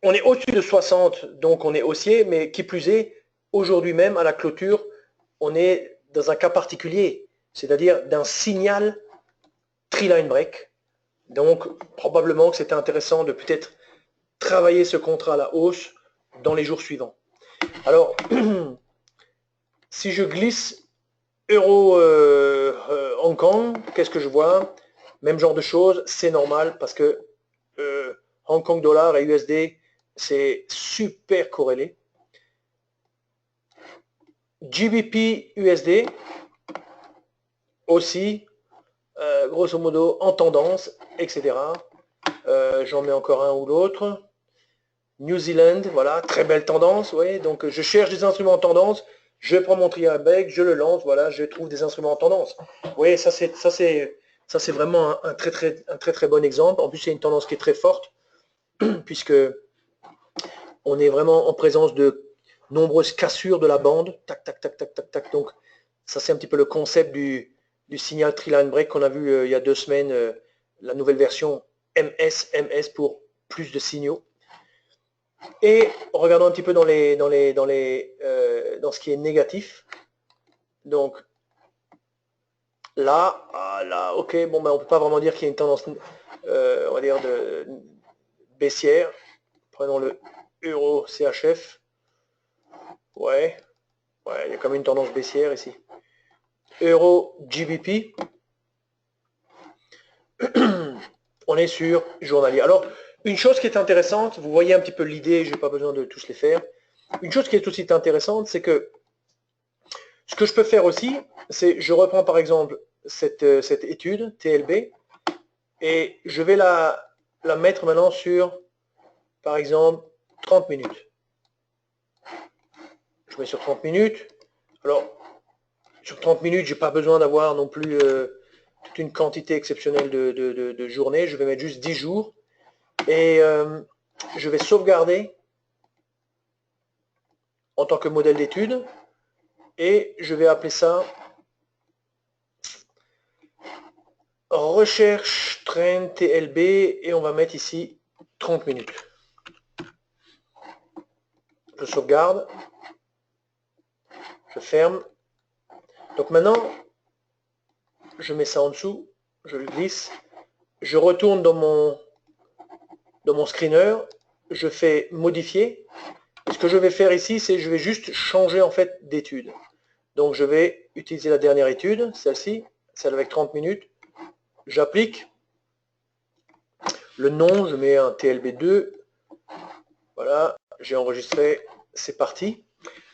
on est au-dessus de 60, donc on est haussier, mais qui plus est, aujourd'hui même, à la clôture, on est dans un cas particulier, c'est-à-dire d'un signal tree-line break. Donc, probablement que c'était intéressant de peut-être travailler ce contrat à la hausse dans les jours suivants. Alors, si je glisse euro Hong Kong, qu'est-ce que je vois? Même genre de choses, c'est normal parce que Hong Kong dollar et USD, c'est super corrélé. GBP USD aussi, grosso modo en tendance, etc. J'en mets encore un ou l'autre. New Zealand, voilà, très belle tendance, ouais. Donc je cherche des instruments en tendance, je prends mon triangle bec, je le lance, voilà, je trouve des instruments en tendance. Oui, ça c'est vraiment un très bon exemple. En plus, c'est une tendance qui est très forte, puisque on est vraiment en présence de nombreuses cassures de la bande. Tac, tac, tac, tac, tac, tac. Donc, ça c'est un petit peu le concept du signal Tree-Line Break qu'on a vu il y a 2 semaines, la nouvelle version MS pour plus de signaux. Et regardons un petit peu dans ce qui est négatif. Donc là, ok, bon, ben, on ne peut pas vraiment dire qu'il y a une tendance, on va dire, baissière. Prenons le euro CHF. Ouais, il y a quand même une tendance baissière ici. Euro GBP. On est sur journalier. Alors, une chose qui est intéressante, vous voyez un petit peu l'idée, je n'ai pas besoin de tous les faire. Une chose qui est aussi intéressante, c'est que ce que je peux faire aussi, c'est je reprends par exemple cette étude TLB et je vais la mettre maintenant sur, par exemple, 30 minutes. Je mets sur 30 minutes. Alors, sur 30 minutes, je n'ai pas besoin d'avoir non plus toute une quantité exceptionnelle de journées. Je vais mettre juste 10 jours. Et je vais sauvegarder en tant que modèle d'étude. Et je vais appeler ça recherche trend TLB. Et on va mettre ici 30 minutes. Je sauvegarde. Je ferme. Donc maintenant, je mets ça en dessous. Je le glisse. Je retourne dans mon screener. Je fais modifier. Et ce que je vais faire ici, c'est je vais juste changer en fait d'étude. Donc je vais utiliser la dernière étude, celle-ci, celle avec 30 minutes. J'applique. Le nom, je mets un TLB2. Voilà, j'ai enregistré, c'est parti.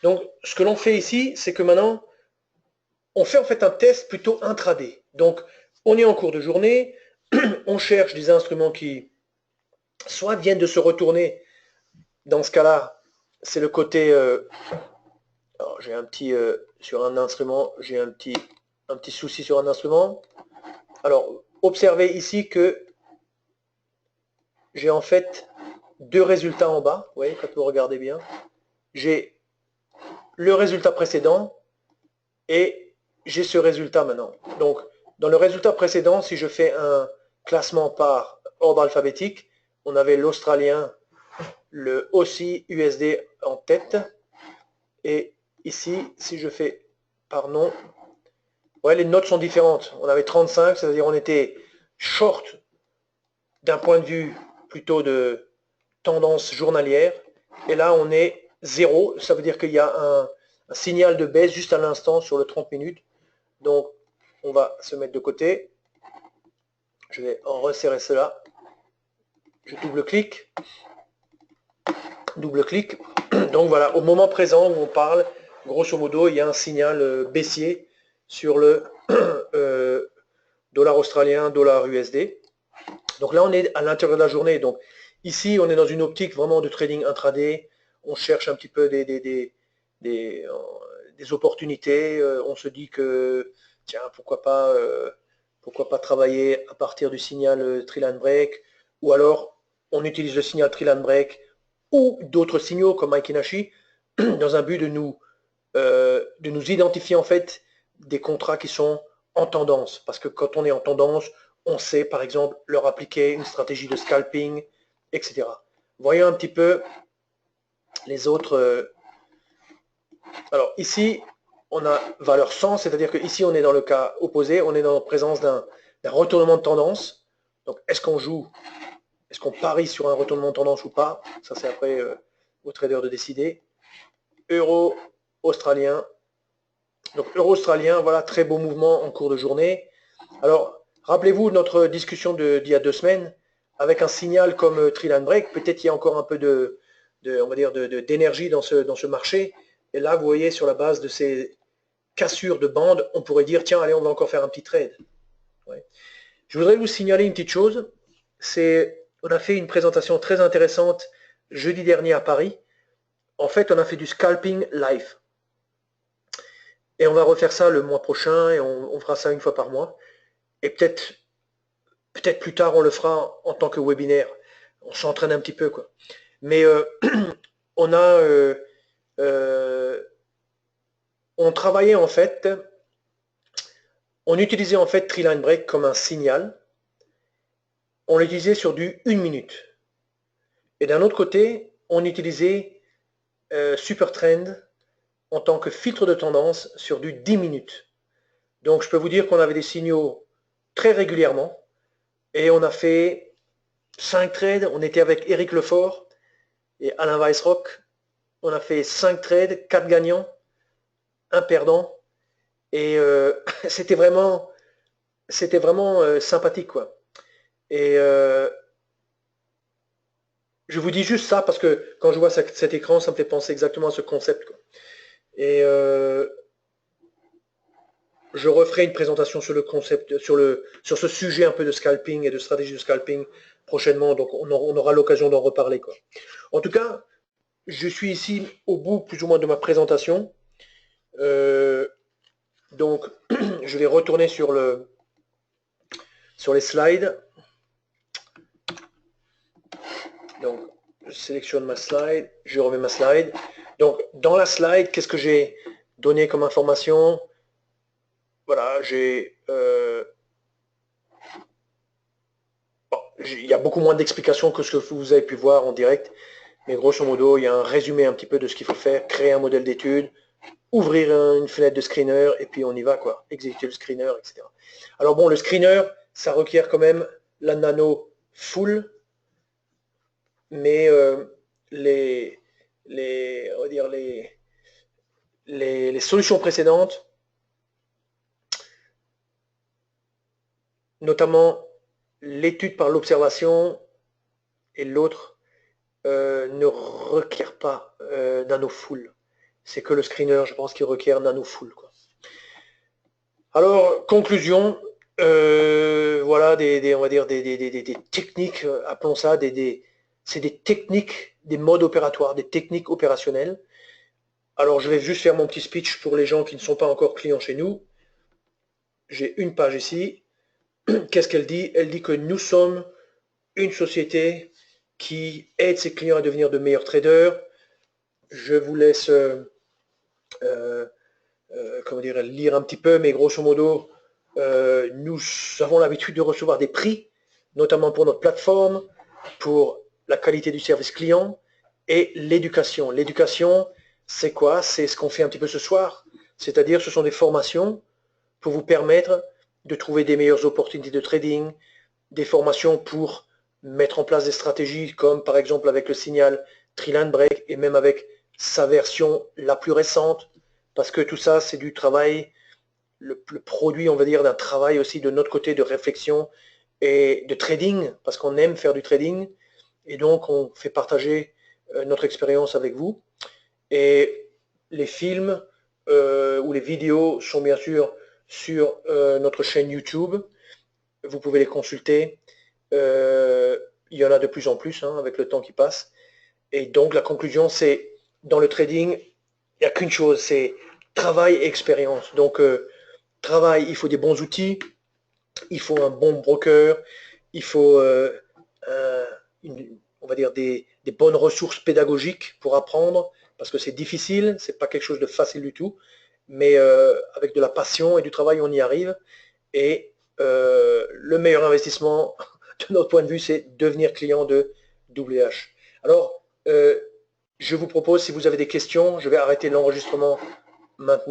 Donc ce que l'on fait ici, c'est que maintenant, on fait en fait un test plutôt intraday. Donc on est en cours de journée, on cherche des instruments qui soit viennent de se retourner, dans ce cas-là, c'est le côté Alors j'ai un petit sur un instrument, j'ai un petit souci sur un instrument. Alors observez ici que j'ai en fait deux résultats en bas. Vous voyez, quand vous regardez bien, j'ai le résultat précédent et j'ai ce résultat maintenant. Donc dans le résultat précédent, si je fais un classement par ordre alphabétique, on avait l'Australien, le Aussie USD en tête. Et ici, si je fais par nom, ouais, les notes sont différentes. On avait 35, c'est-à-dire on était short d'un point de vue plutôt de tendance journalière. Et là, on est 0. Ça veut dire qu'il y a un signal de baisse juste à l'instant sur le 30 minutes. Donc, on va se mettre de côté. Je vais en resserrer cela. Je double-clique. Double-clic. Donc voilà, au moment présent où on parle, grosso modo, il y a un signal baissier sur le dollar australien, dollar USD. Donc là, on est à l'intérieur de la journée. Donc ici, on est dans une optique vraiment de trading intraday. On cherche un petit peu des opportunités. On se dit que, tiens, pourquoi pas travailler à partir du signal Trill and Break, ou alors on utilise le signal Trill and Break ou d'autres signaux comme Aiki-Nashi dans un but de nous identifier en fait des contrats qui sont en tendance. Parce que quand on est en tendance, on sait par exemple leur appliquer une stratégie de scalping, etc. Voyons un petit peu les autres. Alors ici, on a valeur 100, c'est-à-dire que ici on est dans le cas opposé, on est dans la présence d'un retournement de tendance. Donc est-ce qu'on parie sur un retournement de tendance ou pas? Ça c'est après aux traders de décider. Euro australien. Donc euro australien, voilà, très beau mouvement en cours de journée. Alors, rappelez-vous notre discussion d'il y a 2 semaines, avec un signal comme Trill and Break, peut-être qu'il y a encore un peu on va dire d'énergie dans ce marché. Et là, vous voyez, sur la base de ces cassures de bande, on pourrait dire, tiens, allez, on va encore faire un petit trade. Ouais. Je voudrais vous signaler une petite chose, on a fait une présentation très intéressante jeudi dernier à Paris. En fait, on a fait du scalping live. Et on va refaire ça le mois prochain et on fera ça une fois par mois. Et peut-être plus tard, on le fera en tant que webinaire. On s'entraîne un petit peu, quoi. Mais on travaillait en fait, on utilisait en fait Trill and Break comme un signal. On l'utilisait sur du 1 minute. Et d'un autre côté, on utilisait Super Trend en tant que filtre de tendance sur du 10 minutes. Donc je peux vous dire qu'on avait des signaux très régulièrement et on a fait 5 trades. On était avec Eric Lefort et Alain Weissrock. On a fait 5 trades, 4 gagnants, 1 perdant. Et c'était vraiment sympathique, quoi. Et je vous dis juste ça parce que quand je vois cet écran, ça me fait penser exactement à ce concept, quoi. Et je referai une présentation sur le concept, sur ce sujet un peu de scalping et de stratégie de scalping prochainement, donc on aura l'occasion d'en reparler, quoi. En tout cas, je suis ici au bout plus ou moins de ma présentation. Donc, je vais retourner sur les slides. Donc, je sélectionne ma slide, je remets ma slide. Donc, dans la slide, qu'est-ce que j'ai donné comme information? Voilà, il y a beaucoup moins d'explications que ce que vous avez pu voir en direct. Mais grosso modo, il y a un résumé un petit peu de ce qu'il faut faire. Créer un modèle d'étude, ouvrir une fenêtre de screener, et puis on y va, quoi. Exécuter le screener, etc. Alors bon, le screener, ça requiert quand même la nano full, mais les solutions précédentes, notamment l'étude par l'observation et l'autre, ne requiert pas nano full. C'est que le screener, je pense, qui requiert nano full, quoi. Alors, conclusion, voilà on va dire des techniques, appelons ça, c'est des techniques, des modes opératoires, des techniques opérationnelles. Alors, je vais juste faire mon petit speech pour les gens qui ne sont pas encore clients chez nous. J'ai une page ici. Qu'est-ce qu'elle dit? Elle dit que nous sommes une société qui aide ses clients à devenir de meilleurs traders. Je vous laisse comment dire, lire un petit peu, mais grosso modo, nous avons l'habitude de recevoir des prix, notamment pour notre plateforme, pour la qualité du service client et l'éducation. L'éducation, c'est quoi? C'est ce qu'on fait un petit peu ce soir. C'est-à-dire, ce sont des formations pour vous permettre de trouver des meilleures opportunités de trading, des formations pour mettre en place des stratégies comme par exemple avec le signal Trill and Break et même avec sa version la plus récente, parce que tout ça c'est du travail, le produit on va dire d'un travail aussi de notre côté de réflexion et de trading, parce qu'on aime faire du trading et donc on fait partager notre expérience avec vous. Et les films ou les vidéos sont bien sûr sur notre chaîne YouTube. Vous pouvez les consulter. Il y en a de plus en plus hein, avec le temps qui passe. Et donc la conclusion, c'est dans le trading, il n'y a qu'une chose, c'est travail et expérience. Donc travail, il faut des bons outils, il faut un bon broker, il faut on va dire des bonnes ressources pédagogiques pour apprendre, parce que c'est difficile, c'est pas quelque chose de facile du tout, mais avec de la passion et du travail, on y arrive. Et le meilleur investissement, de notre point de vue, c'est devenir client de WH. Alors, je vous propose, si vous avez des questions, je vais arrêter l'enregistrement maintenant.